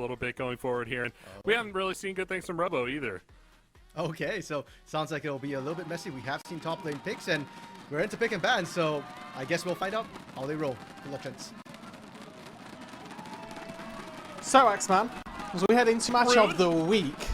little bit going forward here. And we haven't really seen good things from Robo either. Okay, so sounds like it'll be a little bit messy. We have seen top lane picks, and we're into pick and ban, so I guess we'll find out how they roll. Good luck, gents. So, Axeman, as we head into match of the week,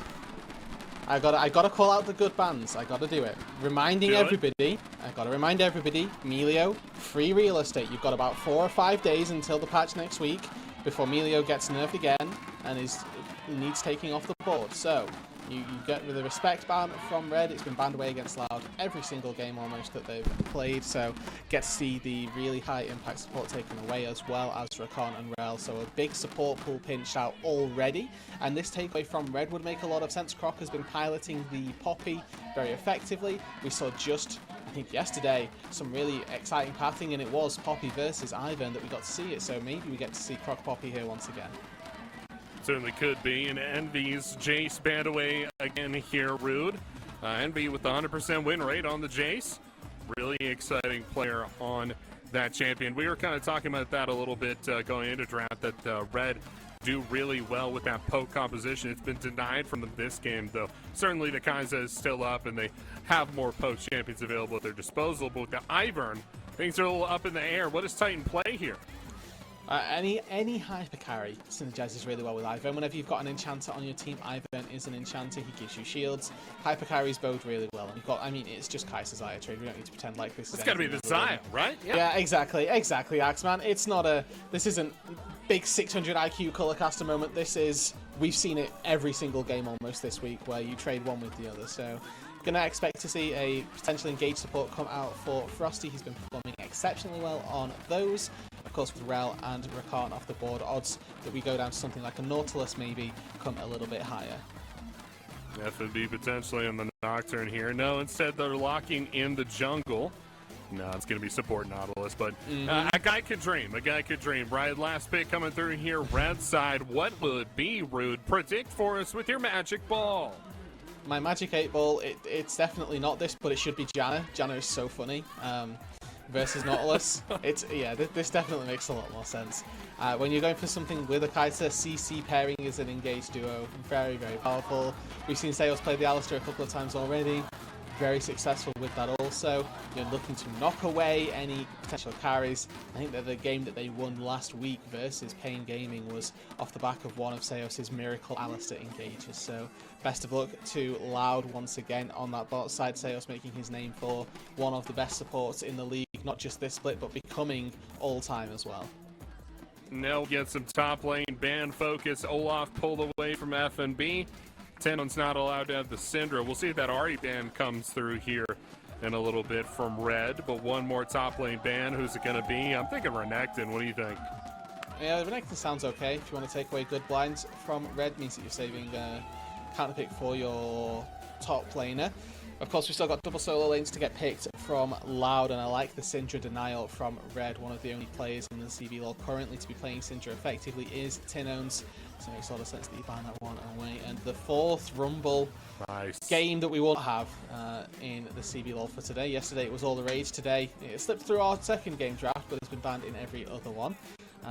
I gotta call out the good bans. I gotta do it. Reminding everybody, I gotta remind everybody, Melio, free real estate. You've got about 4 or 5 days until the patch next week before Melio gets nerfed again and needs taking off the board. So, you get the respect ban from Red. It's been banned away against Loud every single game almost that they've played. So get to see the really high impact support taken away, as well as Rakan and Rel. So a big support pool pinched out already. And this takeaway from Red would make a lot of sense. Croc has been piloting the Poppy very effectively. We saw just, I think yesterday, some really exciting pathing, and it was Poppy versus Ivern that we got to see it. So maybe we get to see Croc Poppy here once again. Certainly could be. And Envy's Jace banned away again here, Rude. Envy with the 100% win rate on the Jace. Really exciting player on that champion. We were kind of talking about that a little bit going into draft, that Red do really well with that poke composition. It's been denied from them this game, though. Certainly the Kaiser is still up, and they have more poke champions available at their disposal. But with the Ivern, things are a little up in the air. What does Titan play here? Any hyper carry synergizes really well with Ivern. Whenever you've got an enchanter on your team, Ivern is an enchanter. He gives you shields. Hyper carries bode really well. And you've got, I mean, it's just Kaiser's Xayah trade. We don't need to pretend like this is. It's got to be the Xayah, right? Yeah, exactly, Axeman. It's not this isn't big 600 IQ color caster moment. This is, we've seen it every single game almost this week where you trade one with the other. So gonna expect to see a potential engaged support come out for Frosty. He's been performing exceptionally well on those. Of course, with Rel and Rakan off the board, odds that we go down to something like a Nautilus maybe come a little bit higher. FNB potentially on the Nocturne here. No, instead they're locking in the jungle. No, it's going to be support Nautilus, but a guy could dream. A guy could dream. Right, last pick coming through here, Red side. What will it be, Rude? Predict for us with your magic ball. My magic 8 ball, it's definitely not this, but it should be Janna. Janna is so funny. Versus Nautilus. This definitely makes a lot more sense. When you're going for something with a Kaiser, CC pairing is an engaged duo. Very, very powerful. We've seen Seos play the Alistar a couple of times already. Very successful with that also. You're looking to knock away any potential carries. I think that the game that they won last week versus Pain Gaming was off the back of one of Seos' miracle Alistar engages. So best of luck to Loud once again on that bot side. Seos making his name for one of the best supports in the league, not just this split, but becoming all-time as well. Now we'll get some top lane ban focus. Olaf pulled away from FNB. Tenon's not allowed to have the Syndra. We'll see if that Ahri ban comes through here in a little bit from Red. But one more top lane ban. Who's it going to be? I'm thinking Renekton. What do you think? Yeah, Renekton sounds okay. If you want to take away good blinds from Red, means that you're saving counter pick for your top laner. Of course, we've still got double solo lanes to get picked from Loud, and I like the Syndra denial from Red. One of the only players in the CBLOL currently to be playing Syndra effectively is Tinones, so it makes a lot of sense that you ban that one away. And the fourth Rumble game that we won't have in the CBLOL for today. Yesterday it was all the rage. Today it slipped through our second game draft, but it's been banned in every other one.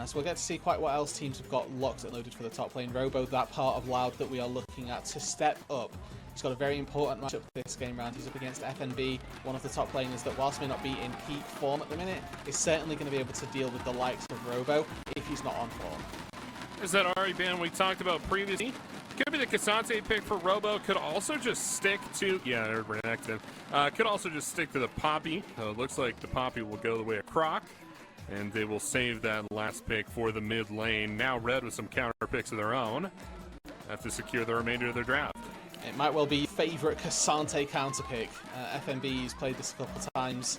So we'll get to see quite what else teams have got locked and loaded for the top lane. Robo, that part of Loud that we are looking at to step up. He's got a very important matchup this game round. He's up against FNB, one of the top laners that, whilst may not be in peak form at the minute, is certainly going to be able to deal with the likes of Robo if he's not on form. There's that Ahri ban we talked about previously. Could be the Cassante pick for Robo. Could also just stick to, Renekton. Could also just stick to the Poppy. It looks like the Poppy will go the way of Croc, and they will save that last pick for the mid lane. Now Red with some counter picks of their own have to secure the remainder of their draft. It might well be your favourite Cassante counter pick. FNB's played this a couple of times.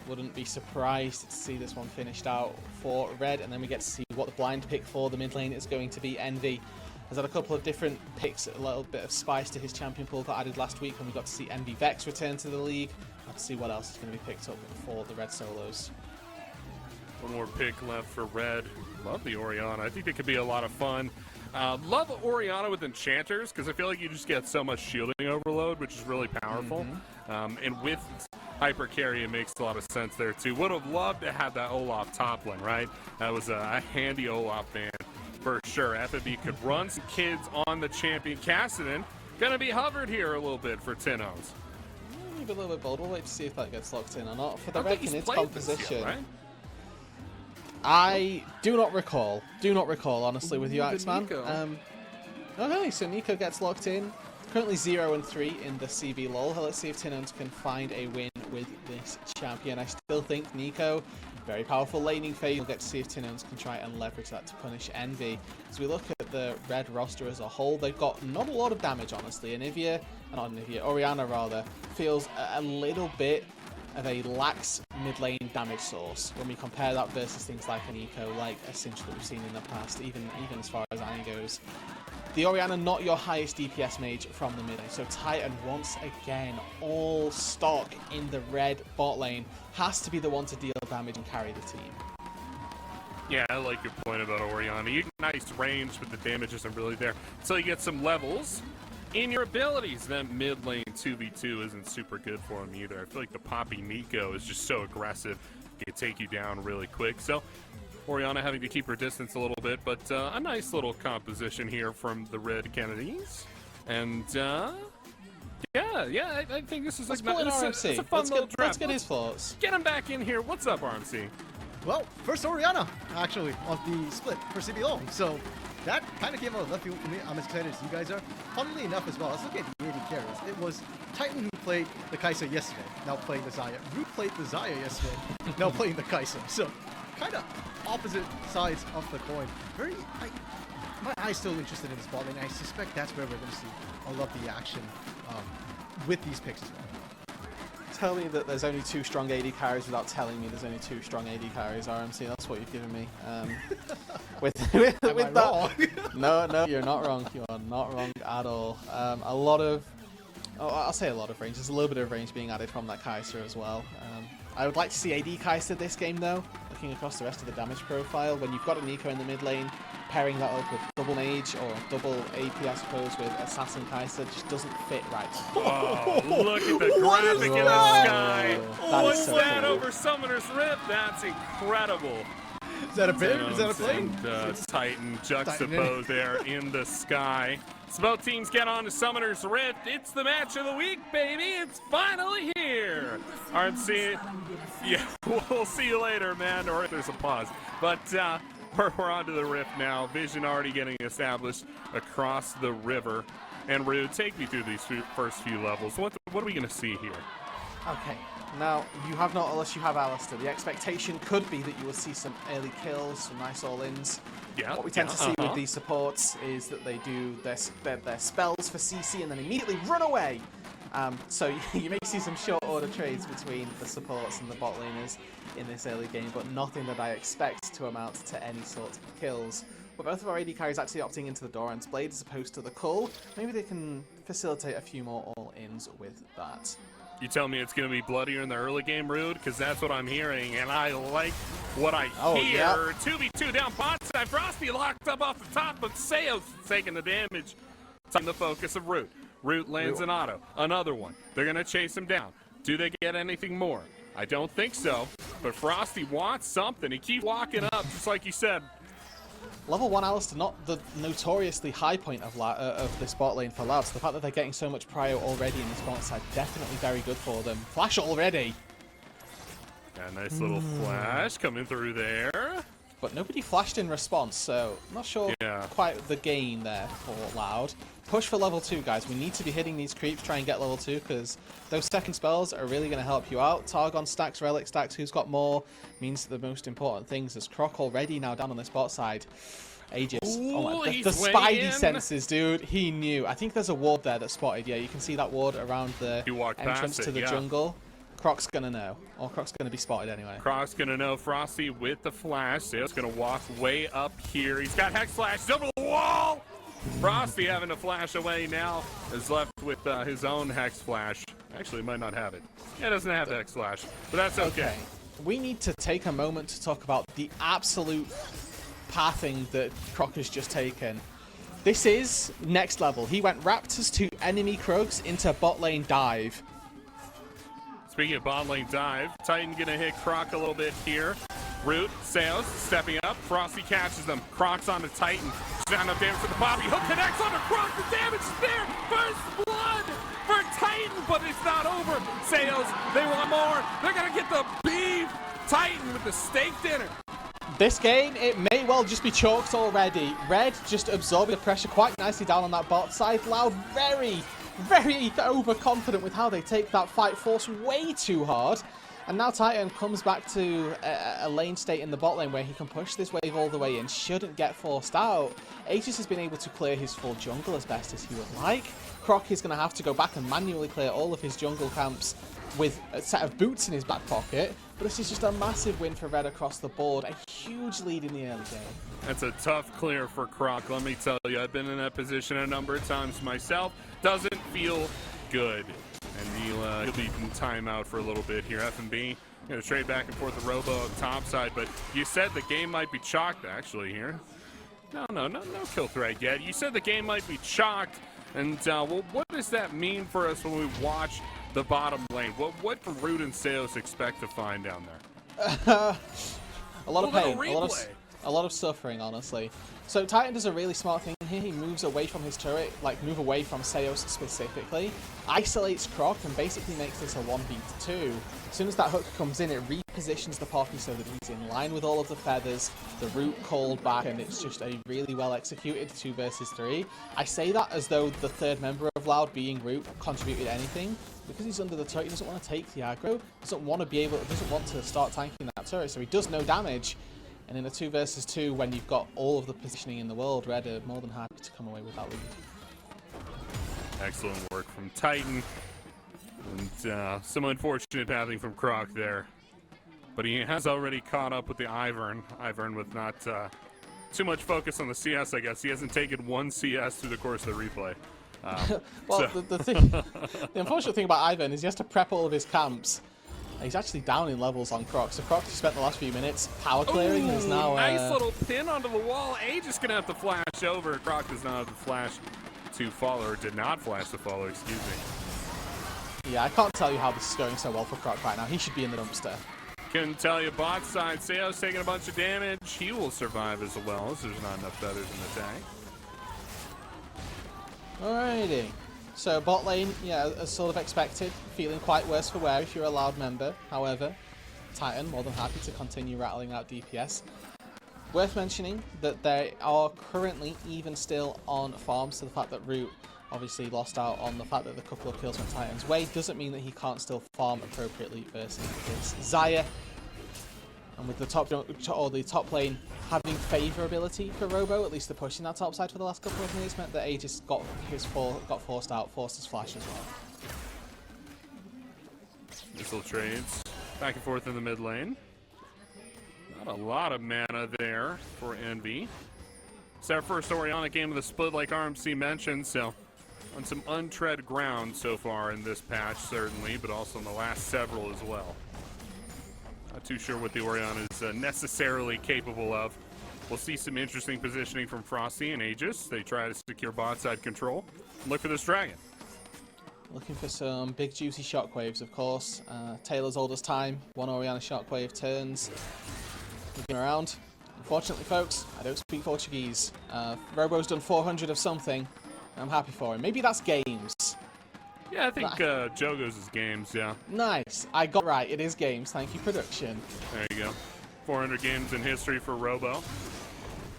Wouldn't be surprised to see this one finished out for Red, and then we get to see what the blind pick for the mid lane is going to be. Envy has had a couple of different picks, a little bit of spice to his champion pool got added last week when we got to see Envy Vex return to the league. Let's see what else is going to be picked up for the Red solos. One more pick left for Red. Love the Orianna. I think they could be a lot of fun. Love Orianna with Enchanters, because I feel like you just get so much shielding overload, which is really powerful. And with Hyper Carry, it makes a lot of sense there, too. Would have loved to have that Olaf top lane, right? That was a handy Olaf ban for sure. FFB could run some kids on the champion. Cassidy gonna be hovered here a little bit for Tinnos. Maybe a little bit bold. We'll wait to see if that gets locked in or not. For the I red think he's Canids played this composition, yet, right? I do not recall. Do not recall, honestly, with you, Ooh, Axeman. Nico. Okay, so Nico gets locked in. Currently 0-3 in the CBLOL. Let's see if Tinnos can find a win with this champion. I still think Nico, very powerful laning phase. We'll get to see if Tinnos can try and leverage that to punish Envy. As we look at the red roster as a whole, they've got not a lot of damage, honestly. Orianna rather, feels a little bit of a lax mid lane damage source when we compare that versus things like an eco, like a Cinch that we've seen in the past, even as far as Annie goes. The Orianna, not your highest DPS mage from the mid lane, so Titan once again all stock in the red bot lane, has to be the one to deal damage and carry the team. Yeah, I like your point about Orianna. You get nice range, but the damage isn't really there. So you get some levels in your abilities. That mid lane 2v2 isn't super good for him either. I feel like the Poppy Nico is just so aggressive. It can take you down really quick. So Orianna having to keep her distance a little bit, but a nice little composition here from the red Canids. And yeah, I think this is Let's like pull in it's RMC. a fun little draft. Let's get his thoughts. Get him back in here. What's up, RMC? Well, first Orianna, actually, of the split for CBLOL. So that kind of came out of left field for me. I'm as excited as you guys are. Funnily enough as well, let's look at the AD carries. It was Titan who played the Kai'Sa yesterday, now playing the Xayah. Root played the Xayah yesterday, now playing the Kai'Sa. So kind of opposite sides of the coin. My eye's still interested in this ball lane. I suspect that's where we're going to see a lot of the action with these picks as well. Tell me that there's only 2 strong AD carries without telling me there's only 2 strong AD carries, RMC. That's what you've given me. With that, wrong? No, you're not wrong. You are not wrong at all. I'll say a lot of range. There's a little bit of range being added from that Kai'Sa as well. I would like to see AD Kai'Sa this game though. Looking across the rest of the damage profile, when you've got a Nico in the mid lane, pairing that up with double mage or double AP, I suppose, with assassin Kai'Sa just doesn't fit right. Oh, look at the graphic in the sky. What's so that cool. over Summoner's Rift? That's incredible. Is that a bid? Is that a play? And Titan juxtaposed there in the sky. So both teams get on to Summoner's Rift. It's the match of the week, baby. It's finally here. RMC, yeah, we'll see you later, man. Or if there's a pause. But we're on to the Rift now. Vision already getting established across the river. And Rude, take me through these first few levels. What are we going to see here? Okay, now you have not unless you have Alistair. The expectation could be that you will see some early kills, some nice all-ins. Yeah, what we tend to see with these supports is that they do their spells for CC and then immediately run away. So you may see some short order trades between the supports and the bot laners in this early game, but nothing that I expect to amount to any sort of kills. But both of our AD carries actually opting into the Doran's Blade as opposed to the Cull. Maybe they can facilitate a few more all-ins with that. You tell me it's going to be bloodier in the early game, Rude, because that's what I'm hearing, and I like what I hear. Yeah. 2v2 down bot side. Frosty locked up off the top, but Seo's taking the damage. It's on the focus of Root. Root lands an auto. Another one. They're going to chase him down. Do they get anything more? I don't think so, but Frosty wants something. He keeps walking up, just like you said. Level 1 Alistair, not the notoriously high point of this bot lane for Loud. So the fact that they're getting so much prio already in this bot side, definitely very good for them. Flash already. Yeah, nice little flash coming through there. But nobody flashed in response, so I'm not sure quite the gain there for Loud. Push for level 2, guys. We need to be hitting these creeps, try and get level 2, because those second spells are really going to help you out. Targon stacks, Relic stacks, who's got more, means the most important things. There's Croc already now down on this bot side. Aegis. Ooh, the Spidey senses, dude. He knew. I think there's a ward there that's spotted. Yeah, you can see that ward around the entrance to the jungle. Croc's gonna know, or Croc's gonna be spotted anyway. Croc's gonna know. Frosty with the flash. Sail's gonna walk way up here. He's got Hex Flash over the wall. Frosty having to flash away now is left with his own Hex Flash. Actually, might not have it. Yeah, doesn't have the Hex Flash, but that's okay. We need to take a moment to talk about the absolute pathing that Croc has just taken. This is next level. He went Raptors to enemy Krogs into bot lane dive. Speaking of bot lane dive, Titan gonna hit Croc a little bit here. Root, Sales stepping up. Frosty catches them. Croc's on the Titan. Not enough damage for the Bobby. Hook connects on the Croc. The damage is there. First blood for Titan, but it's not over. Sales, they want more. They're going to get the beef. Titan with the steak dinner. This game, it may well just be chalked already. Red just absorbing the pressure quite nicely down on that bot side. Loud, very overconfident with how they take that fight, force way too hard. And now Titan comes back to a lane state in the bot lane where he can push this wave all the way in, shouldn't get forced out. Aegis has been able to clear his full jungle as best as he would like. Croc is going to have to go back and manually clear all of his jungle camps with a set of boots in his back pocket. But this is just a massive win for Red across the board, a huge lead in the early game. That's a tough clear for Croc, let me tell you. I've been in that position a number of times myself. Doesn't feel good. And he'll be in timeout for a little bit here. F&B going to trade back and forth the Robo up top side, but you said the game might be chalked actually here. No kill threat yet. You said the game might be chalked, and well, what does that mean for us when we watch the bottom lane? What can Root and Seos expect to find down there? A lot of pain, a lot of suffering, honestly. So Titan does a really smart thing here. He moves away from his turret, like move away from Seos specifically, isolates Croc, and basically makes this a 1v2. As soon as that hook comes in, it repositions the Poppy so that he's in line with all of the feathers, the Root called back, and it's just a really well executed 2 versus 3. I say that as though the third member of Loud, being Root, contributed anything. Because he's under the turret, he doesn't want to take the aggro, doesn't want to start tanking that turret, so he does no damage. And in a 2 versus 2, when you've got all of the positioning in the world, Red are more than happy to come away with that lead. Excellent work from Titan. And some unfortunate pathing from Croc there. But he has already caught up with the Ivern. Ivern with not too much focus on the CS, I guess. He hasn't taken 1 CS through the course of the replay. Well, the unfortunate thing about Ivern is he has to prep all of his camps. He's actually down in levels on Croc, so Croc just spent the last few minutes power clearing. Is now nice little pin onto the wall. Aegis gonna have to flash over. Croc does not have to flash to follow, or did not flash to follow, excuse me. Yeah, I can't tell you how this is going so well for Croc right now. He should be in the dumpster. Couldn't tell you. Bot side, Seos taking a bunch of damage. He will survive as well, as there's not enough feathers in the tank. Alrighty. So bot lane, yeah, as sort of expected, feeling quite worse for wear if you're a Loud member. However, Titan more than happy to continue rattling out DPS. Worth mentioning that they are currently even still on farms, so the fact that Root obviously lost out on the fact that the couple of kills went Titan's way doesn't mean that he can't still farm appropriately versus his Xayah. And with the top lane having favourability for Robo, at least the pushing that top side for the last couple of minutes, meant that Aegis got forced out, forced his flash as well. Missile trades back and forth in the mid lane. Not a lot of mana there for Envy. It's our first Orianna game of the split, like RMC mentioned, so on some untread ground so far in this patch, certainly, but also in the last several as well. Not too sure what the Orianna is necessarily capable of. We'll see some interesting positioning from Frosty and Aegis. They try to secure bot side control. Look for this dragon. Looking for some big juicy shockwaves, of course. Taylor's old as time. 1 Orianna shockwave turns. Looking around. Unfortunately, folks, I don't speak Portuguese. Robo's done 400 of something. I'm happy for him. Maybe that's games. Yeah, I think Jogo's is games, yeah. Nice. I got right. It is games. Thank you, production. There you go. 400 games in history for Robo.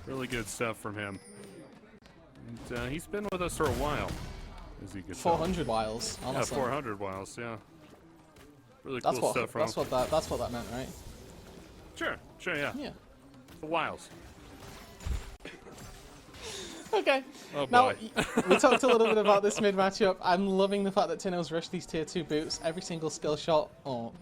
Really good stuff from him. And he's been with us for a while. As he gets 400 whiles, honestly. Yeah, 400 whiles, yeah. Really that's cool what, stuff from that's him. That's what that meant, right? Sure, yeah. Yeah. The whiles. Okay. Oh now, boy. We talked a little bit about this mid matchup. I'm loving the fact that Tino's rushed these tier 2 boots. Every single skill shot. Oh,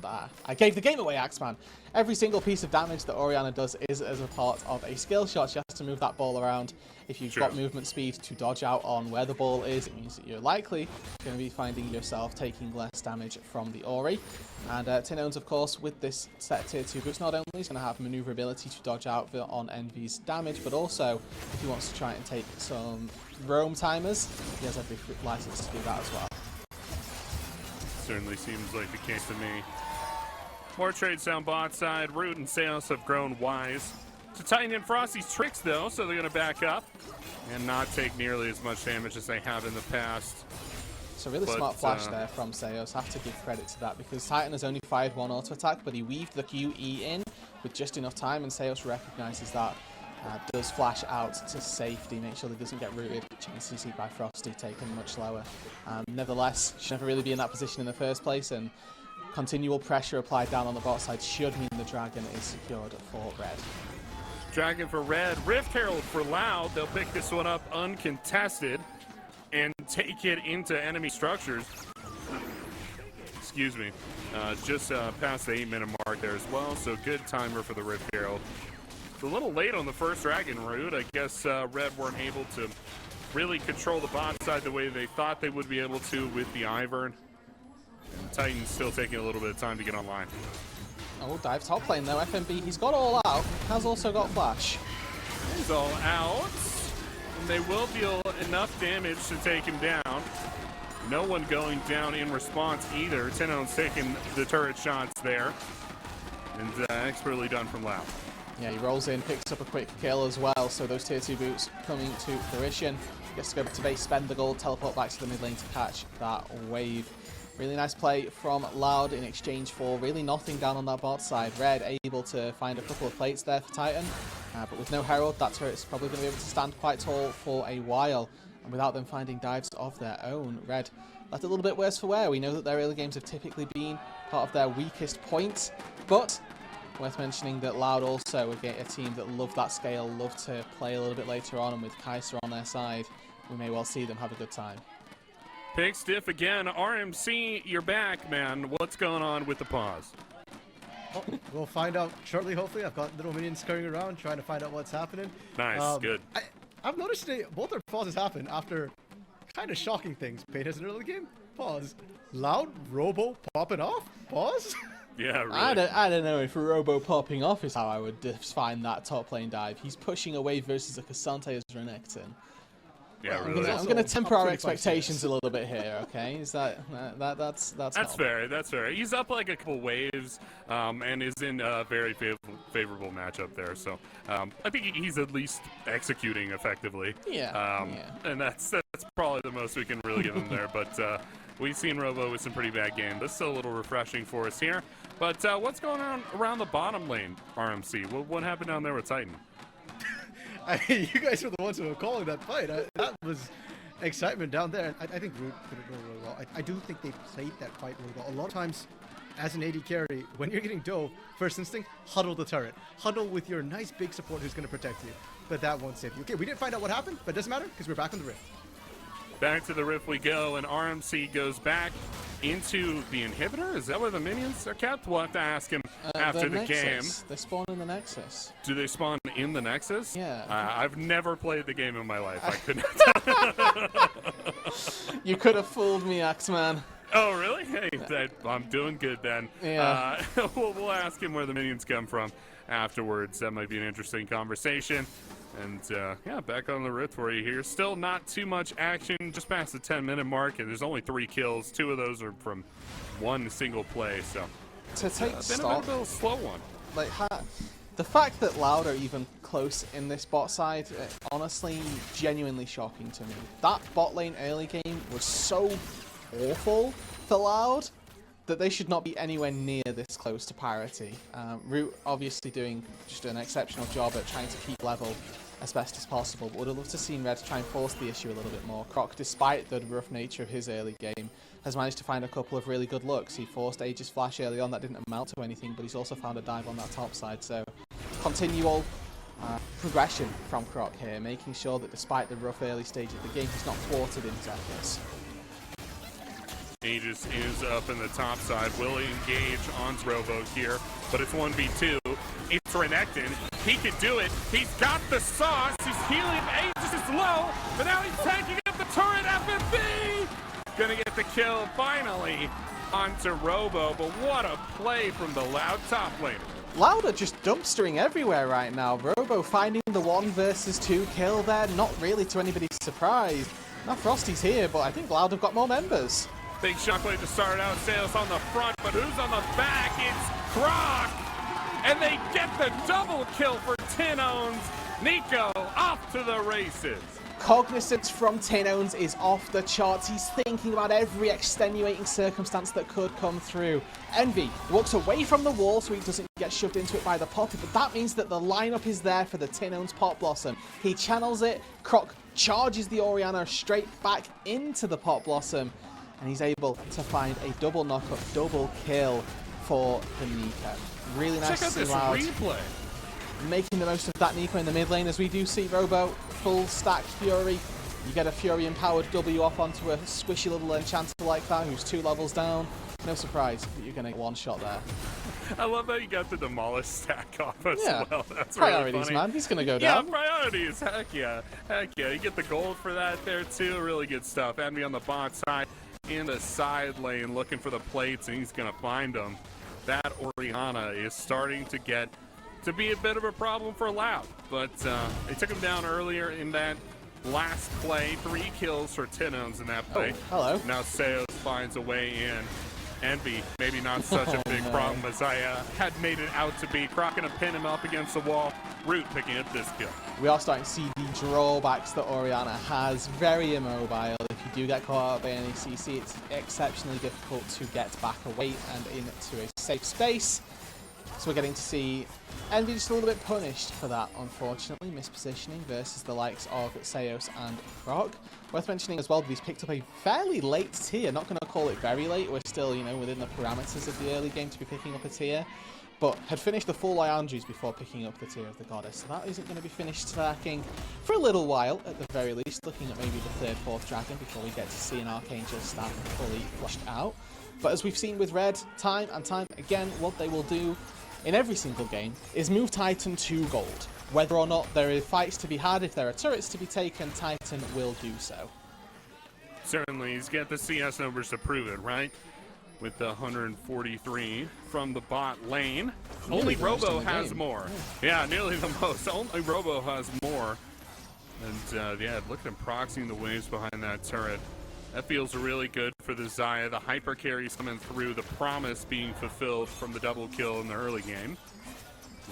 I gave the game away, Axeman. Every single piece of damage that Orianna does is as a part of a skill shot. She has to move that ball around. If you've got movement speed to dodge out on where the ball is, it means that you're likely going to be finding yourself taking less damage from the Ori. And Tino's, of course, with this set tier 2 boost, not only is going to have maneuverability to dodge out on Envy's damage, but also if he wants to try and take some roam timers, he has every license to do that as well. Certainly seems like the case to me. More trades down bot side. Root and Seos have grown wise to tighten in Frosty's tricks, though, so they're going to back up and not take nearly as much damage as they have in the past. So really smart flash there from Seos. Have to give credit to that because Titan has only fired one auto attack, but he weaved the QE in with just enough time, and Seos recognizes that. Does flash out to safety, make sure that he doesn't get rooted, which is CC'd by Frosty, taken much slower. Nevertheless, should never really be in that position in the first place, and continual pressure applied down on the bot side should mean the Dragon is secured for Red. Dragon for Red, Rift Herald for Loud. They'll pick this one up uncontested and take it into enemy structures. Excuse me. Just past the 8-minute mark there as well, so good timer for the Rift Herald. It's a little late on the first Dragon route. I guess Red weren't able to really control the bot side the way they thought they would be able to with the Ivern. And Titan's still taking a little bit of time to get online. Oh, dive top lane though. FMB, he's got all out, has also got flash. He's all out. And they will deal enough damage to take him down. No one going down in response either. Teno's taking the turret shots there. And expertly done from Loud. Yeah, he rolls in, picks up a quick kill as well, so those tier 2 boots coming to fruition. Gets to go to base, spend the gold, teleport back to the mid lane to catch that wave. Really nice play from Loud in exchange for really nothing down on that bot side. Red able to find a couple of plates there for Titan, but with no Herald, that turret is probably going to be able to stand quite tall for a while. And without them finding dives of their own, Red left a little bit worse for wear. We know that their early games have typically been part of their weakest point, but worth mentioning that Loud also would get a team that love that scale, love to play a little bit later on, and with Kaiser on their side, we may well see them have a good time. Pick stiff again. RMC, you're back, man. What's going on with the pause? Oh, we'll find out shortly, hopefully. I've got little minions scurrying around trying to find out what's happening. Nice, good. I've noticed today both our pauses happen after kind of shocking things. Paid has an early game. Pause. Loud Robo popping off. Pause. Yeah, really. I don't know if Robo popping off is how I would define that top lane dive. He's pushing away versus a Cassante as Renekton. Yeah, Well, really. I'm going to temper our expectations a little bit here, okay? Is that's fair. That's fair. He's up like a couple waves, and is in a very favorable matchup there. So I think he's at least executing effectively. Yeah. And that's probably the most we can really give him there. But we've seen Robo with some pretty bad games. That's still a little refreshing for us here. But what's going on around the bottom lane, RMC? What happened down there with Titan? I mean, you guys were the ones who were calling that fight. That was excitement down there. I think Root put it really well. I do think they played that fight really well. A lot of times, as an AD carry, when you're getting dove, first instinct, huddle the turret. Huddle with your nice big support who's going to protect you. But that won't save you. Okay, we didn't find out what happened, but it doesn't matter because we're back on the Rift. Back to the Rift we go, and RMC goes back into the inhibitor. Is that where the minions are kept? We'll have to ask him after the game. They spawn in the Nexus. Do they spawn in the Nexus? Yeah. I've never played the game in my life. I couldn't. You could have fooled me, Axeman. Oh, really? Hey, I'm doing good then. Yeah. We'll ask him where the minions come from afterwards. That might be an interesting conversation. And yeah, back on the Rift for you here. Still not too much action, just past the 10-minute mark, and there's only 3 kills. 2 of those are from one single play, so to take been stock, a little slow one. Like the fact that Loud are even close in this bot side, honestly, genuinely shocking to me. That bot lane early game was so awful for Loud that they should not be anywhere near this close to parity. Root obviously doing just an exceptional job at trying to keep level as best as possible, but would have loved to see Red try and force the issue a little bit more. Croc, despite the rough nature of his early game, has managed to find a couple of really good looks. He forced Aegis Flash early on, that didn't amount to anything, but he's also found a dive on that top side, so continual progression from Croc here, making sure that despite the rough early stage of the game, he's not thwarted in his efforts. Aegis is up in the top side, will engage on Robo here, but it's 1v2. It's Renekton. He can do it. He's got the sauce. He's healing. Aegis is low, but now he's taking up the turret. FMB gonna get the kill finally onto Robo, but what a play from the Loud top laner. Loud are just dumpstering everywhere right now. Robo finding the 1 versus 2 kill there, not really to anybody's surprise. Now Frosty's here, but I think Loud have got more members. Big shockwave to start out. Sales on the front, but who's on the back? It's Croc! And they get the double kill for Tinones. Nico off to the races. Cognizance from Tinones is off the charts. He's thinking about every extenuating circumstance that could come through. Envy walks away from the wall so he doesn't get shoved into it by the poppy, but that means that the lineup is there for the Tinones Pot Blossom. He channels it, Croc charges the Orianna straight back into the Pot Blossom, and he's able to find a double knock-up, double kill for the Nico. Really nice to see Loud replay. Making the most of that Nico in the mid lane, as we do see Robo full stack Fury. You get a Fury empowered W off onto a squishy little enchanter like that who's 2 levels down. No surprise that you're going to get one shot there. I love how you got the demolish stack off as well. That's priorities, really funny. Man. He's going to go down. Yeah, priorities. Heck yeah. Heck yeah. You get the gold for that there too. Really good stuff. Envy on the bot side in the side lane looking for the plates, and he's going to find them. That Orianna is starting to get to be a bit of a problem for Loud, but they took him down earlier in that last play. 3 kills for Tinones in that play. Oh, hello. Now Seos finds a way in. Envy, maybe not such a big problem as I had made it out to be. Croc gonna pin him up against the wall. Root picking up this kill. We are starting to see the drawbacks that Orianna has. Very immobile. If you do get caught out by any CC, it's exceptionally difficult to get back away and into a safe space. So we're getting to see Envy just a little bit punished for that, unfortunately. Mispositioning versus the likes of Seos and Croc. Worth mentioning as well that he's picked up a fairly late tier. Not going to call it very late. We're still, you know, within the parameters of the early game to be picking up a tier. But had finished the full Iandries before picking up the tier of the Goddess. So that isn't going to be finished stacking for a little while, at the very least. Looking at maybe the 3rd, 4th Dragon before we get to see an Archangel stack fully flushed out. But as we've seen with Red, time and time again, what they will do in every single game is move Titan to gold. Whether or not there are fights to be had, if there are turrets to be taken, Titan will do so. Certainly, he's got the CS numbers to prove it, right? With the 143 from the bot lane. Only Robo has more. Yeah, nearly the most. Only Robo has more. And yeah, look at him proxying the waves behind that turret. That feels really good for the Xayah. The hyper carries coming through, the promise being fulfilled from the double kill in the early game.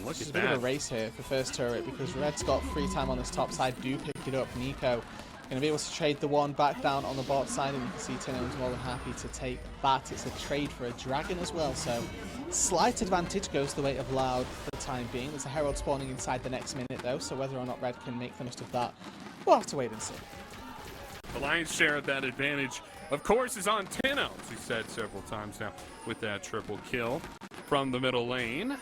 Look at that. It's a bit of a race here for first turret because Red's got free time on this top side. Do pick it up. Nico going to be able to trade the one back down on the bot side, and you can see Tinone's more than happy to take that. It's a trade for a dragon as well, so slight advantage goes the way of Loud for the time being. There's a Herald spawning inside the next minute though, so whether or not Red can make the most of that, we'll have to wait and see. The lion's share of that advantage, of course, is on Tinones, he said several times now, with that triple kill from the middle lane.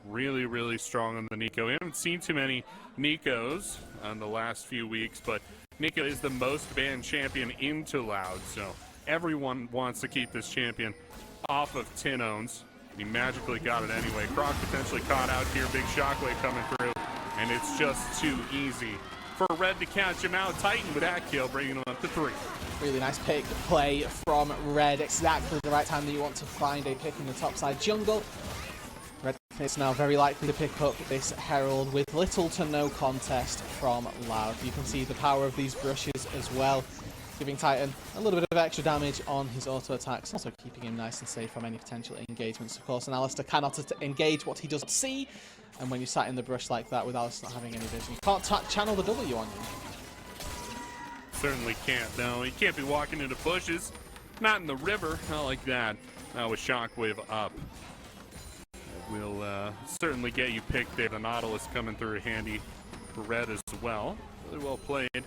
Really, really strong on the Nico. We haven't seen too many Nikos in the last few weeks, but Nico is the most banned champion into Loud, so everyone wants to keep this champion off of Tinones. He magically got it anyway. Croc potentially caught out here, big shockwave coming through, and it's just too easy for Red to catch him out. Titan with that kill, bringing him up to 3. Really nice pick play from Red. Exactly the right time that you want to find a pick in the topside jungle. Red is now very likely to pick up this Herald with little to no contest from Loud. You can see the power of these brushes as well, giving Titan a little bit of extra damage on his auto attacks, also keeping him nice and safe from any potential engagements. Of course, and Alistar cannot engage what he doesn't see, and when you sat in the brush like that with Alistar not having any vision, you can't channel the W on you. Certainly can't, no. He can't be walking into bushes, not in the river, not like that. Now with shockwave up. Will certainly get you picked there. The Nautilus coming through handy for Red as well. Really well played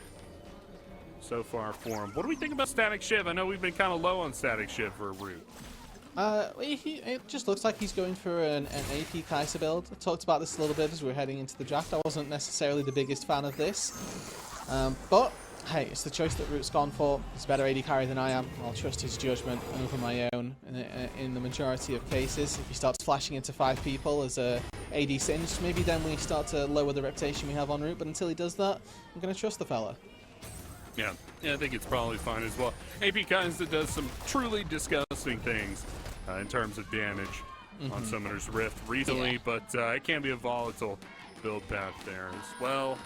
so far for him. What do we think about Static Shiv? I know we've been kind of low on Static Shiv for Root. It just looks like he's going for an AP Kai'Sa build. I talked about this a little bit as we were heading into the draft. I wasn't necessarily the biggest fan of this. But hey, it's the choice that Root's gone for. He's a better AD carry than I am. I'll trust his judgment over my own in the majority of cases. If he starts flashing into 5 people as a AD Singed, maybe then we start to lower the reputation we have on Root. But until he does that, I'm going to trust the fella. Yeah, I think it's probably fine as well. AP Kai'Sa does some truly disgusting things in terms of damage on Summoner's Rift recently, but it can be a volatile build path there as well.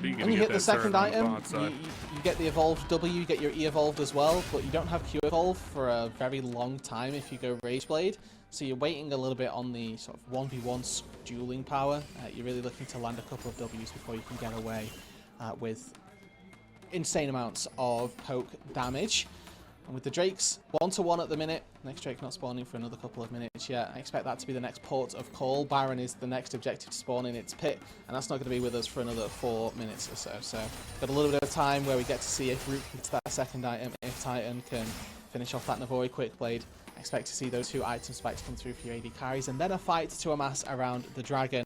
When you hit the second item, you get the evolved W, you get your E evolved as well, but you don't have Q evolved for a very long time if you go Rage Blade. So you're waiting a little bit on the sort of 1v1 dueling power. You're really looking to land a couple of Ws before you can get away with insane amounts of poke damage. And with the Drakes 1-1 at the minute, next Drake not spawning for another couple of minutes yet. I expect that to be the next port of call. Baron is the next objective to spawn in its pit, and that's not going to be with us for another 4 minutes or so. So got a little bit of time where we get to see if Root gets that second item, if Titan can finish off that Navori Quick Blade. I expect to see those 2 item spikes come through for your AD carries, and then a fight to amass around the Dragon.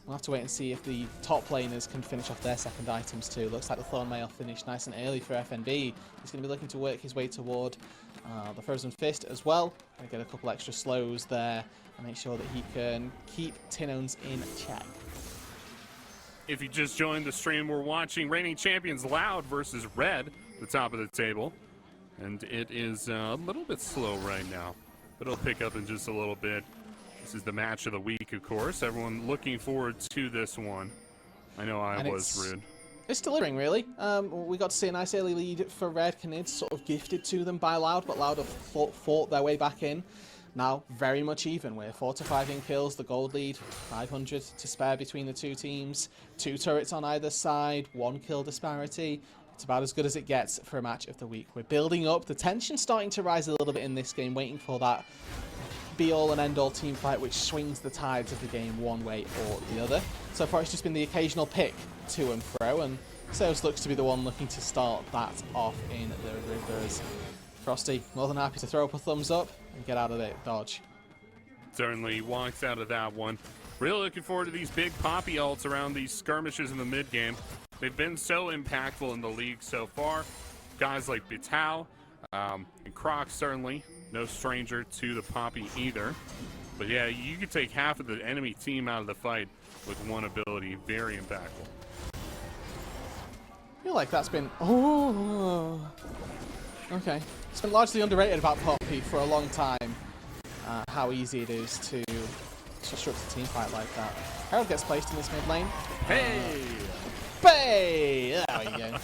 We'll have to wait and see if the top laners can finish off their second items too. Looks like the Thorn Mail finished nice and early for FNB. He's going to be looking to work his way toward the Frozen Fist as well. Going to get a couple extra slows there and make sure that he can keep Tinones in check. If you just joined the stream, we're watching reigning champions Loud versus Red, the top of the table. And it is a little bit slow right now, but it'll pick up in just a little bit. This is the match of the week, of course. Everyone looking forward to this one. I know I was, Rude. It's delivering, really. We got to see a nice early lead for Red. Canids sort of gifted to them by Loud, but Loud have fought their way back in. Now, very much even. We're 4 to 5 in kills. The gold lead, 500 to spare between the 2 teams. 2 turrets on either side, 1 kill disparity. It's about as good as it gets for a match of the week. We're building up. The tension's starting to rise a little bit in this game, waiting for that be-all and end-all team fight which swings the tides of the game one way or the other. So far it's just been the occasional pick to and fro, and Seos looks to be the one looking to start that off in the rivers. Frosty, more than happy to throw up a thumbs up and get out of it, dodge. Certainly walks out of that one. Really looking forward to these big poppy ults around these skirmishes in the mid-game. They've been so impactful in the league so far. Guys like Bitao and Croc, certainly no stranger to the poppy either. But yeah, you could take half of the enemy team out of the fight with one ability. Very impactful. I feel like that's been... Oh, okay. It's been largely underrated about Poppy for a long time. How easy it is to disrupt a team fight like that. Herald gets placed in this mid lane. Hey! Bay! There we go.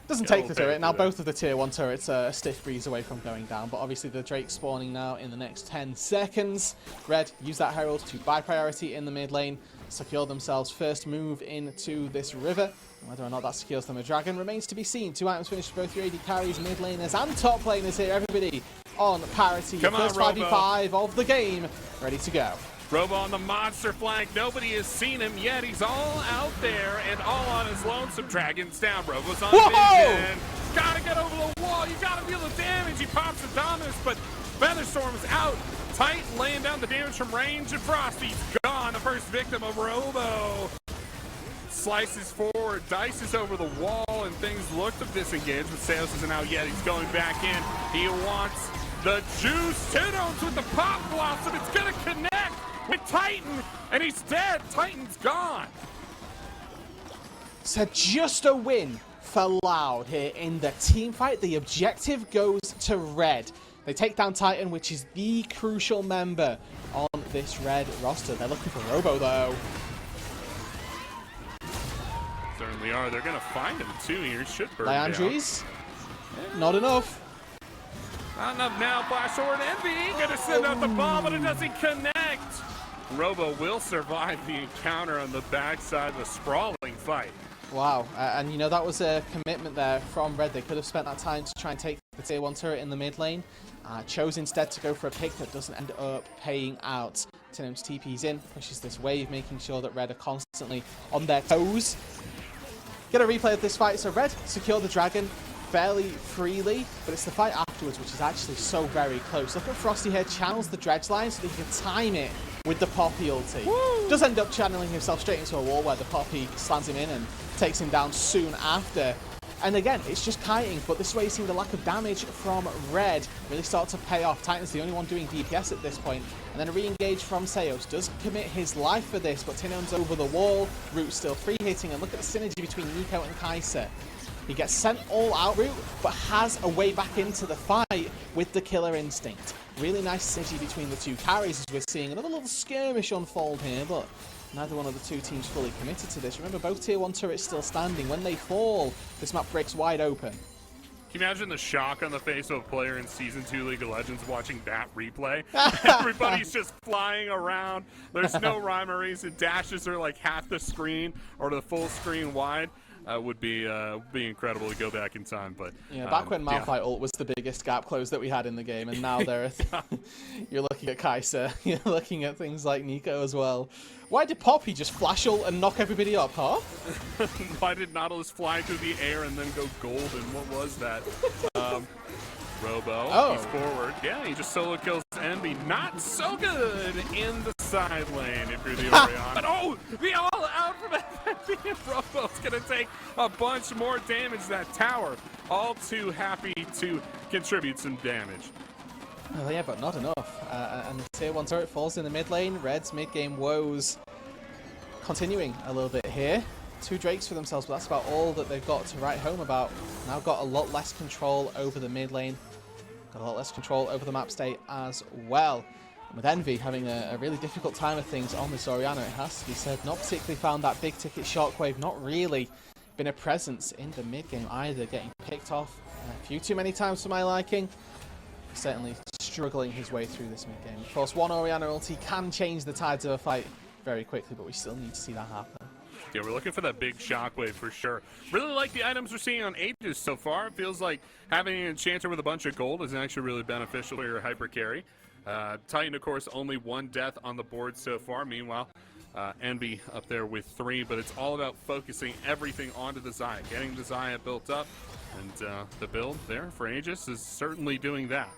Doesn't take the turret. Now both of the tier 1 turrets are a stiff breeze away from going down, but obviously the Drake spawning now in the next 10 seconds. Red use that Herald to buy priority in the mid lane, secure themselves first move into this river. Whether or not that secures them a Dragon remains to be seen. 2 items finished for both your AD carries, mid laners and top laners here. Everybody on parity. Come First on, 5v5 of the game, ready to go. Robo on the monster flank. Nobody has seen him yet. He's all out there and all on his lonesome. Dragon's down. Robo's on vision. Gotta get over the wall. You gotta deal the damage. He pops the Dominus, but Featherstorm's out. Titan laying down the damage from range, and Frosty's gone. The first victim of Robo. Slices forward, dices over the wall, and things look to disengage, but Seos isn't out yet. He's going back in. He wants the juice. Tinones with the pop blossom. It's gonna connect with Titan, and he's dead. Titan's gone. So just a win for Loud here in the team fight. The objective goes to Red. They take down Titan, which is the crucial member on this Red roster. They're looking for Robo, though. Certainly are. They're gonna find him too here. Should burn Leandries, not enough. Not enough now. Flash forward. Envy gonna send out the ball, but it doesn't connect. Robo will survive the encounter on the backside of a sprawling fight. Wow, and you know, that was a commitment there from Red. They could have spent that time to try and take the tier 1 turret in the mid lane. Chose instead to go for a pick that doesn't end up paying out. Tinones TP's in, pushes this wave, making sure that Red are constantly on their toes. Get a replay of this fight. So Red secure the Dragon fairly freely, but it's the fight afterwards which is actually so very close. Look at Frosty here, channels the dredge line so that he can time it with the Poppy ulti. Woo! Does end up channeling himself straight into a wall where the Poppy slams him in and takes him down soon after. And again, it's just kiting, but this way you're seeing the lack of damage from Red really start to pay off. Titan's the only one doing DPS at this point. And then a re-engage from Seos does commit his life for this, but Tinone's over the wall. Root's still free hitting, and look at the synergy between Nico and Kaiser. He gets sent all out Root, but has a way back into the fight with the killer instinct. Really nice synergy between the two carries as we're seeing another little skirmish unfold here, but neither one of the two teams fully committed to this. Remember, both tier 1 turrets still standing. When they fall, this map breaks wide open. Can you imagine the shock on the face of a player in Season 2 League of Legends watching that replay? Everybody's just flying around. There's no rhyme or reason. Dashes are like half the screen or the full screen wide. Would be incredible to go back in time, but yeah, back when Malphite ult was the biggest gap close that we had in the game, and now there are you're looking at Kai'Sa, you're looking at things like Nico as well. Why did Poppy just flash ult and knock everybody up, huh? Why did Nautilus fly through the air and then go golden? What was that? Robo, he's forward. Yeah, he just solo kills Envy. Not so good in the side lane if you're the Orion. But oh, the all out from Envy, and Robo's gonna take a bunch more damage. That tower, all too happy to contribute some damage. Oh yeah, but not enough. And the tier 1 turret falls in the mid lane. Red's mid game woes continuing a little bit here. 2 Drakes for themselves, but that's about all that they've got to write home about. Now got a lot less control over the mid lane. Got a lot less control over the map state as well. And with Envy having a really difficult time of things on this Orianna, it has to be said. Not particularly found that big ticket shockwave. Not really been a presence in the mid game either. Getting picked off a few too many times for my liking. Certainly struggling his way through this mid game. Of course, one Orianna ulti can change the tides of a fight very quickly, but we still need to see that happen. Yeah, we're looking for that big shockwave for sure. Really like the items we're seeing on Aegis so far. It feels like having an enchanter with a bunch of gold is actually really beneficial for your hyper carry. Titan, of course, only 1 death on the board so far. Meanwhile, Envy up there with 3, but it's all about focusing everything onto the Xayah, getting the Xayah built up, and the build there for Aegis is certainly doing that.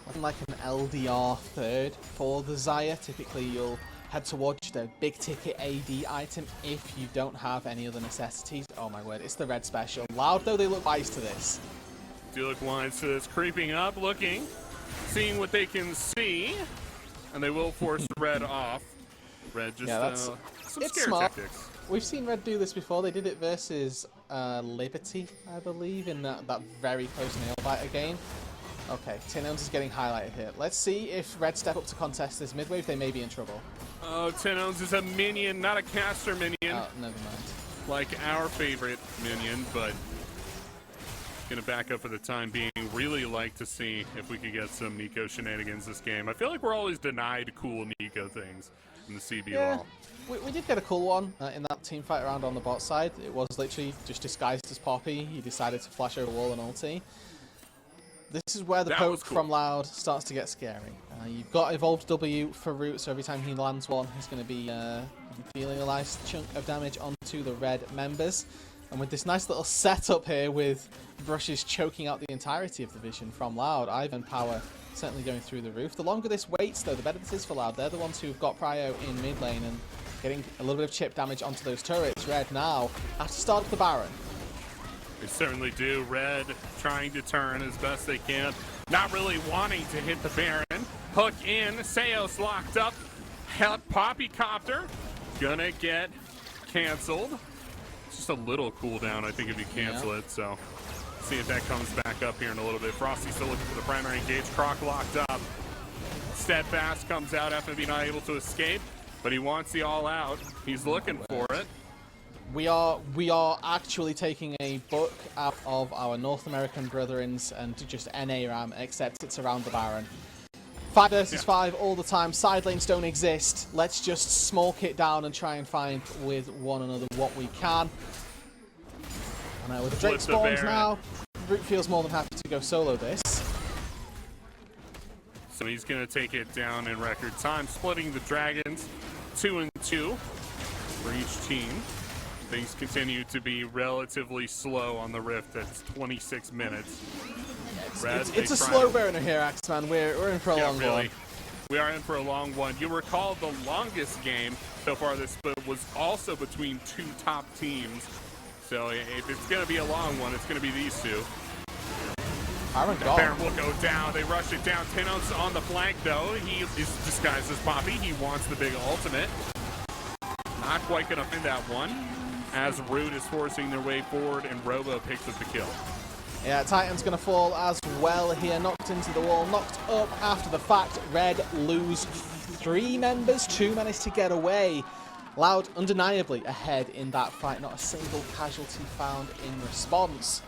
Looking like an LDR third for the Xayah. Typically, you'll head towards the big ticket AD item if you don't have any other necessities. Oh my word, it's the red special. Loud though they look wise to this. Do look wise to this. Creeping up, looking, seeing what they can see, and they will force Red off. Red just some scare smart. tactics. We've seen Red do this before. They did it versus Liberty, I believe, in that very close nail-biter game. Okay, Canids is getting highlighted here. Let's see if Red step up to contest this mid wave. They may be in trouble. Oh, Canids is a minion, not a caster minion. Oh, never mind. Like our favorite minion, but gonna back up for the time being. Really like to see if we could get some Nico shenanigans this game. I feel like we're always denied cool Nico things in the CBLOL. Yeah, we did get a cool one in that team fight around on the bot side. It was literally just disguised as Poppy. He decided to flash over wall and ulti. This is where the poke from Loud starts to get scary. You've got Evolved W for Root, so every time he lands one, he's going to be dealing a nice chunk of damage onto the red members. And with this nice little setup here with Brushes choking out the entirety of the vision from Loud, Ivan power certainly going through the roof. The longer this waits, though, the better this is for Loud. They're the ones who've got prio in mid lane and getting a little bit of chip damage onto those turrets. Red now has to start up the Baron. They certainly do. Red trying to turn as best they can. Not really wanting to hit the Baron. Hook in. Seos locked up. Poppy Copter gonna get canceled. Just a little cooldown, I think, if you cancel it. So see if that comes back up here in a little bit. Frosty still looking for the primary engage. Croc locked up. Steadfast comes out after being not able to escape, but he wants the all out. He's looking for it. We are actually taking a book out of our North American brethrens and just NA RAM, except it's around the Baron. 5 versus 5 all the time. Side lanes don't exist. Let's just smoke it down and try and find with one another what we can. And with the Drake spawns now, Root feels more than happy to go solo this. So he's going to take it down in record time, splitting the Dragons 2 and 2 for each team. Things continue to be relatively slow on the Rift. That's 26 minutes. It's a slow burner here, Axeman. We're in for a long one. We are in for a long one. You recall the longest game so far this split was also between 2 top teams. So if it's going to be a long one, it's going to be these two. Baron will go down. They rush it down. Tenos on the flank, though. He is disguised as Poppy. He wants the big ultimate. Not quite going to win that one, as Root is forcing their way forward and Robo picks up the kill. Yeah, Titan's going to fall as well here. Knocked into the wall, knocked up after the fact. Red lose 3 members, 2 managed to get away. Loud undeniably ahead in that fight, not a single casualty found in response.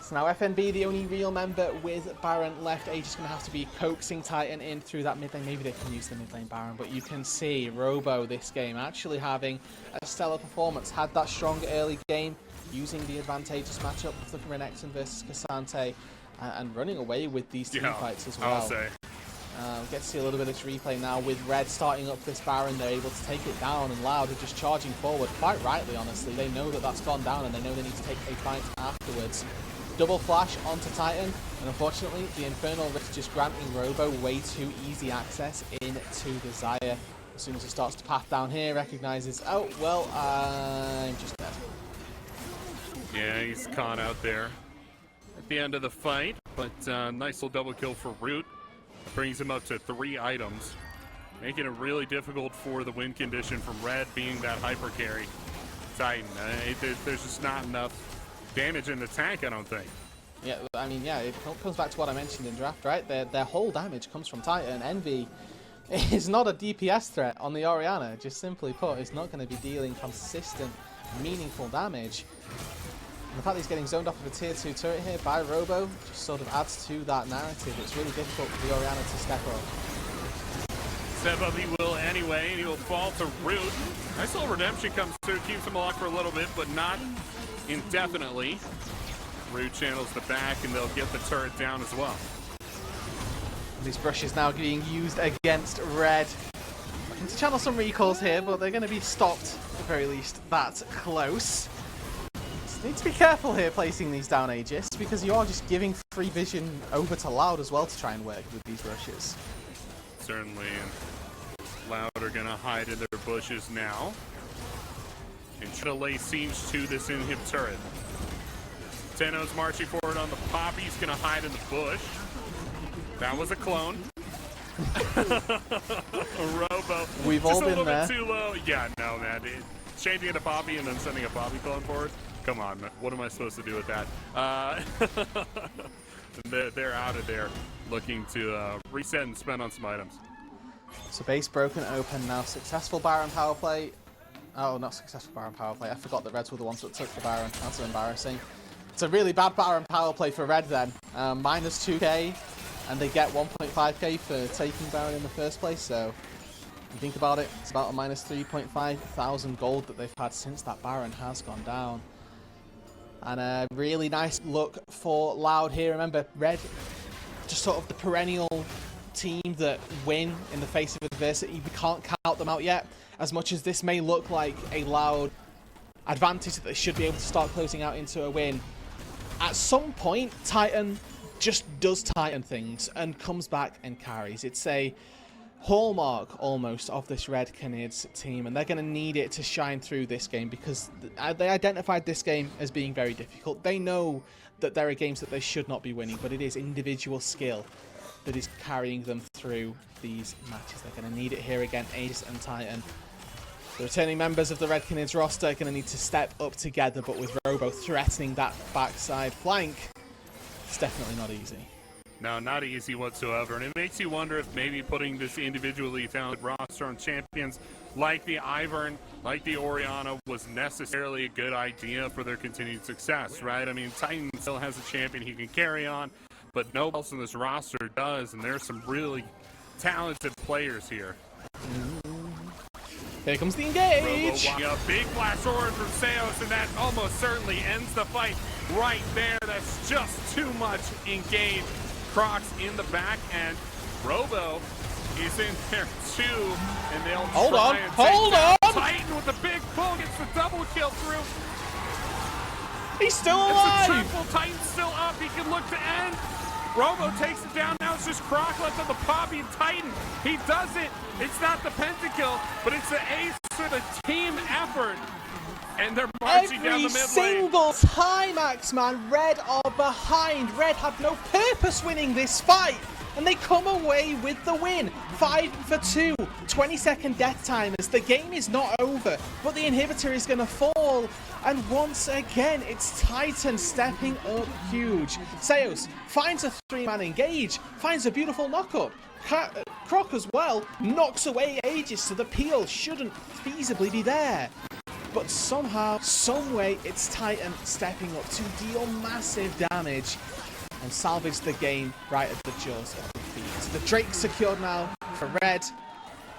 So now FNB, the only real member with Baron left. Age is going to have to be coaxing Titan in through that mid lane. Maybe they can use the mid lane Baron, but you can see Robo this game actually having a stellar performance. Had that strong early game, using the advantageous matchup of the Renekton versus Cassante, and running away with these team fights as well. I'll say. We get to see a little bit of this replay now with Red starting up this Baron. They're able to take it down, and Loud are just charging forward. Quite rightly, honestly. They know that that's gone down, and they know they need to take a fight afterwards. Double flash onto Titan, and unfortunately, the Infernal Rift just granting Robo way too easy access into Desire. As soon as he starts to path down here, recognizes, oh, well, I'm just dead. Yeah, he's caught out there at the end of the fight, but nice little double kill for Root. Brings him up to 3 items, making it really difficult for the win condition from Red being that hyper carry. Titan, there's just not enough damage in the tank, I don't think. Yeah, I mean, yeah, it comes back to what I mentioned in draft, right? Their whole damage comes from Titan. Envy is not a DPS threat on the Orianna, just simply put. It's not going to be dealing consistent, meaningful damage. And the fact that he's getting zoned off of a tier 2 turret here by Robo just sort of adds to that narrative. It's really difficult for the Orianna to step up. Step up he will anyway, and he will fall to Root. Nice little redemption comes through, keeps him alive for a little bit, but not indefinitely. Root channels the back, and they'll get the turret down as well. These brushes now being used against Red. Looking to channel some recalls here, but they're going to be stopped, at the very least, that close. Need to be careful here placing these down, Aegis, because you are just giving free vision over to Loud as well to try and work with these rushes. Certainly, and Loud are going to hide in their bushes now. And try to lay siege to this inhib turret. Tenno's marching forward on the pop. He's going to hide in the bush. That was a clone. Robo. We've all been there. Just a little bit too low. Yeah, no, man. Changing it to Poppy and then sending a Poppy clone forward. Come on, what am I supposed to do with that? They're out of there, looking to reset and spend on some items. So base broken open now. Successful Baron power play. Oh, not successful Baron power play. I forgot that Reds were the ones that took the Baron. That's so embarrassing. It's a really bad Baron power play for Red then. Minus 2k, and they get 1.5k for taking Baron in the first place. So if you think about it, it's about a minus 3.5 thousand gold that they've had since that Baron has gone down. And a really nice look for Loud here. Remember, Red, just sort of the perennial team that win in the face of adversity. We can't count them out yet. As much as this may look like a Loud advantage that they should be able to start closing out into a win, at some point, Titan just does Titan things and comes back and carries. It's a hallmark almost of this Red Canids team, and they're going to need it to shine through this game because they identified this game as being very difficult. They know that there are games that they should not be winning, but it is individual skill that is carrying them through these matches. They're going to need it here again, Ace and Titan. The returning members of the Red Canids roster are going to need to step up together, but with Robo threatening that backside flank, it's definitely not easy. No, not easy whatsoever, and it makes you wonder if maybe putting this individually talented roster on champions like the Ivern, like the Orianna, was necessarily a good idea for their continued success, right? I mean, Titan still has a champion he can carry on, but nobody else in this roster does, and there's some really talented players here. Here comes the engage! A big flash forward from Seos, and that almost certainly ends the fight right there. That's just too much engage. Crocs in the back, and Robo is in there too, and they'll try and take down Titan with a big pull, gets the double kill through. He's still alive! It's a triple, Titan's still up, he can look to end. Robo takes it down, now it's just Croc left on the Poppy, and Titan, he does it. It's not the pentakill, but it's the ace for the team effort. And they're marching down the mid lane. Every single time, Axeman, Red are behind. Red had no purpose winning this fight. and they come away with the win. 5 for 2, 20-second death timers. The game is not over, but the inhibitor is going to fall. And once again, it's Titan stepping up huge. Seos finds a 3-man engage, finds a beautiful knock-up. Croc as well knocks away Aegis, so the peel shouldn't feasibly be there. But somehow, someway, it's Titan stepping up to deal massive damage and salvage the game right at the jaws of defeat. So the Drake secured now for Red,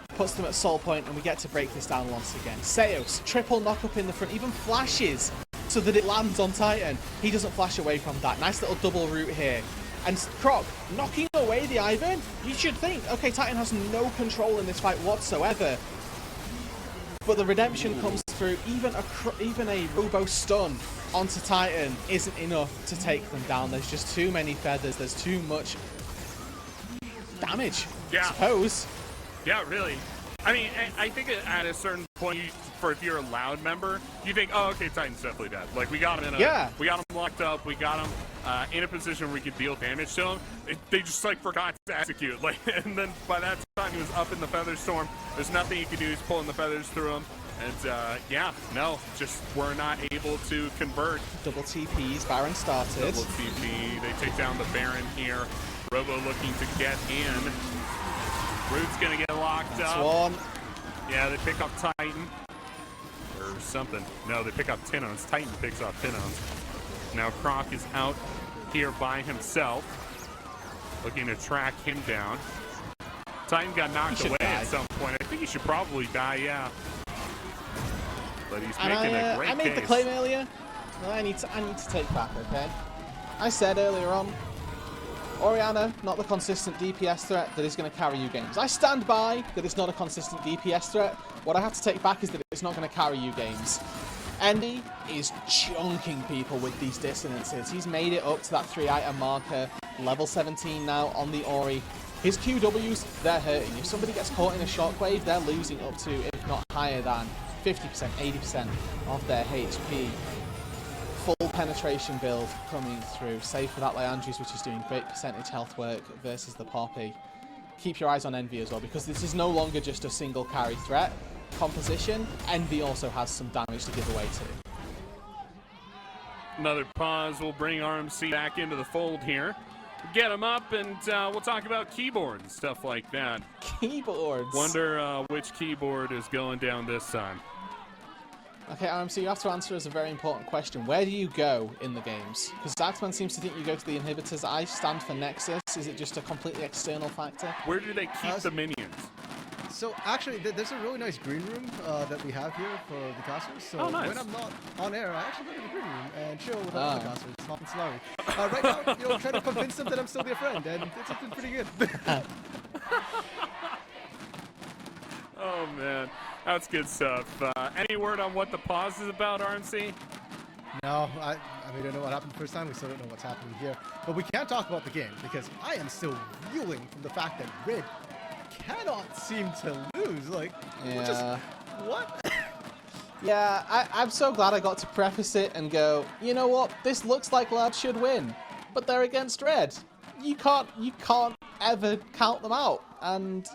puts them at soul point, and we get to break this down once again. Seos, triple knock up in the front, even flashes so that it lands on Titan. He doesn't flash away from that. Nice little double route here. And Croc knocking away the Ivan. You should think, okay, Titan has no control in this fight whatsoever. But the redemption comes through. Even a Robo stun onto Titan isn't enough to take them down. There's just too many feathers. There's too much damage, I suppose. Yeah, really. I mean, I think at a certain point, if you're a Loud member, you think, oh, okay, Titan's definitely dead. Like, we got him we got him locked up, we got him in a position where we could deal damage to him. They just, like, forgot to execute. Like, and then by that time, he was up in the Feather Storm. There's nothing you can do. He's pulling the feathers through him. And, just were not able to convert. Double TPs, Baron started. Double TP, they take down the Baron here. Robo looking to get in. Root's gonna get locked up. One. Yeah, they pick up Titan. Or something. No, they pick up Tinons. Titan picks up Tinons. Now Croc is out here by himself. Looking to track him down. Titan got knocked away at some point. I think he should probably die, yeah. But he's making a great case. I made the claim earlier. Well, I need to take back, okay? I said earlier on, Orianna, not the consistent DPS threat that is going to carry you games. I stand by that it's not a consistent DPS threat. What I have to take back is that it's not going to carry you games. Andy is chunking people with these dissonances. He's made it up to that 3-item marker. Level 17 now on the Ori. His QWs, they're hurting. If somebody gets caught in a shockwave, they're losing up to, if not higher than, 50%, 80% of their HP. Full penetration build coming through, save for that Leandris, which is doing great percentage health work versus the Poppy. Keep your eyes on Envy as well, because this is no longer just a single carry threat composition. Envy also has some damage to give away to. Another pause will bring RMC back into the fold here. Get him up, and we'll talk about keyboard and stuff like that. Keyboards? Wonder which keyboard is going down this time. Okay, RMC, you have to answer us a very important question. Where do you go in the games? Because Zaxman seems to think you go to the inhibitors. I stand for Nexus. Is it just a completely external factor? Where do they keep the minions? So actually, there's a really nice green room that we have here for the casters. So nice. when I'm not on air, I actually go to the green room and chill with other casters, Smop and Solari. Right now, trying to convince them that I'm still their friend, and it's been pretty good. Oh man, that's good stuff. Any word on what the pause is about, RMC? No, I mean, I don't know what happened the first time. We still don't know what's happening here. But we can't talk about the game because I am still reeling from the fact that Red cannot seem to lose. Like, what? Yeah, I'm so glad I got to preface it and go, you know what? This looks like Loud should win, but they're against Red. You can't ever count them out, and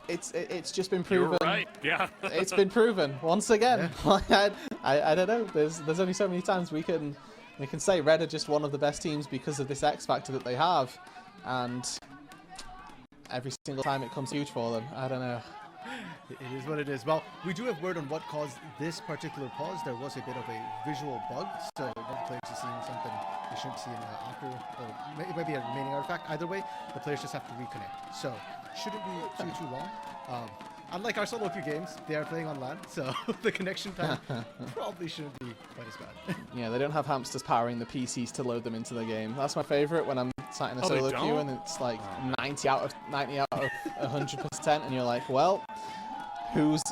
it's just been proven. You're right. Yeah. It's been proven once again. Yeah. I don't know. There's only so many times we can say Red are just one of the best teams because of this X factor that they have, and every single time it comes huge for them. I don't know. It is what it is. Well, we do have word on what caused this particular pause. There was a bit of a visual bug, so one of the players is seeing something they shouldn't see in the after, or it might be a remaining artifact. Either way, the players just have to reconnect. So shouldn't be too long. Unlike our solo queue games, they are playing on LAN, so the connection time probably shouldn't be quite as bad. Yeah, they don't have hamsters powering the PCs to load them into the game. That's my favorite when I'm sat in a solo queue and it's like 90 out of 100%, and you're like, well, who's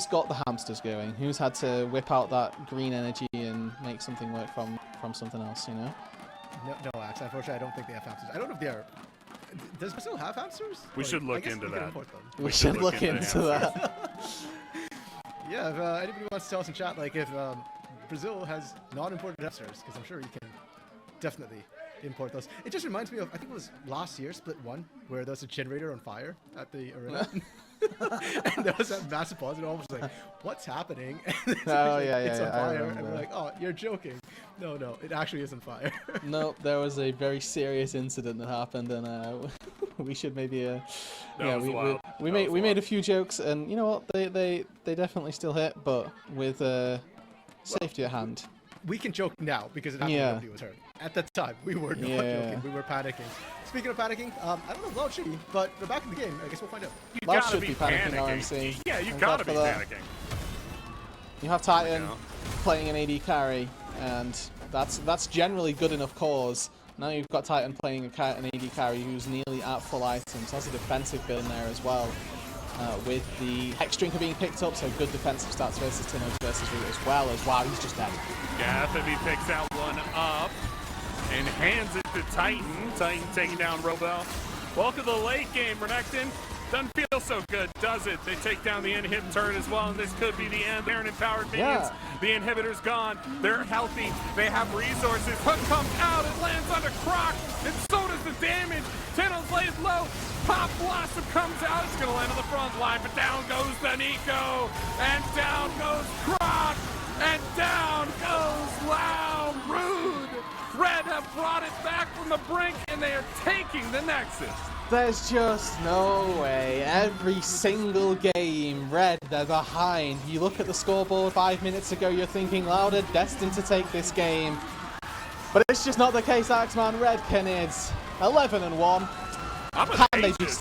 got the hamsters going? Who's had to whip out that green energy and make something work from something else, you know? No, Axe. Unfortunately, I don't think they have hamsters. I don't know if they are. Does Brazil have hamsters? We should look into that. We should look into that. Yeah, if anybody wants to tell us in chat, like if Brazil has non-imported hamsters, because I'm sure you can definitely import those. It just reminds me of, I think it was last year, Split 1, where there was a generator on fire at the arena. And there was that massive pause, and all was like, what's happening? And it's it's on fire. And we're like, oh, you're joking. No, it actually is on fire. No, there was a very serious incident that happened, and we should maybe we made a few jokes, and you know what, they definitely still hit, but with safety at hand. We can joke now because it happened when nobody was hurt. At the time, we were not joking. We were panicking. Speaking of panicking, I don't know if Loud should be, but we're back in the game. I guess we'll find out. You should be panicking, RMC. Yeah, you gotta be panicking. You have Titan playing an AD carry, and that's generally good enough cause. Now you've got Titan playing an AD carry who's nearly at full items. Has a defensive build in there as well. With the Hex Drinker being picked up, so good defensive stats versus Tinos versus Root as well as, wow, he's just dead. Yeah, FMV picks that one up and hands it to Titan. Titan taking down Robel. Welcome to the late game, Renekton. Doesn't feel so good, does it? They take down the inhib turret as well, and this could be the end. They're an empowered minions. The inhibitor's gone. They're healthy. They have resources. Hook comes out. It lands under Croc, and so does the damage. Tinos lays low. Pop Blossom comes out. It's going to land on the front line, but down goes the Nico, and down goes Croc, and down goes Loud. Rude. Red have brought it back from the brink, and they are taking the Nexus. There's just no way. Every single game, Red, they're behind. You look at the scoreboard 5 minutes ago, you're thinking Loud are destined to take this game. But it's just not the case, Axeman. Red Canids, 11-1. Can they just